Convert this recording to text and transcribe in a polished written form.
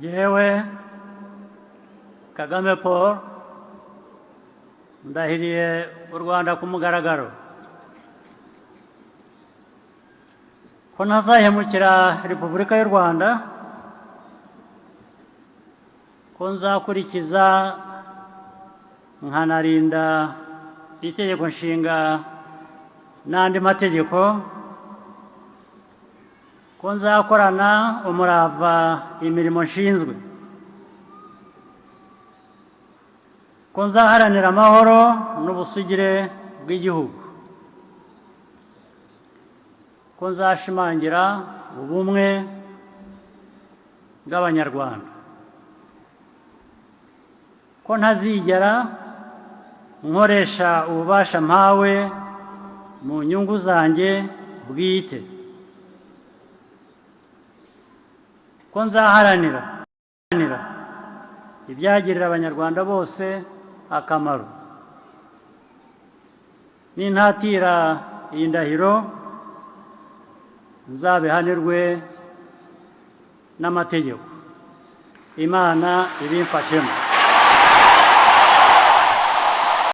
Jyewe Kagame Paul ndahiriye u Rwanda ku mugaragaro ko ntazahemukira Repubulika y'u Rwanda, ko nzakurikiza nkanarinda itegeko nshinga n'andi mategeko, ko nzakorana umurava imirimo nshinzwe, ko nzaharanira amahoro n'ubusugire bw'igihugu, ko nzashimangira ubumwe bw'Abanyarwanda, ko ntazigera nkoresha ububasha mpawe mu nyungu zanjye bwite, ko nzaharanira ibyagirira Abanyarwanda bose akamaro. Nintatira iyi ndahiro nzabihanirwe n'amategeko. Imana ibimfashemo.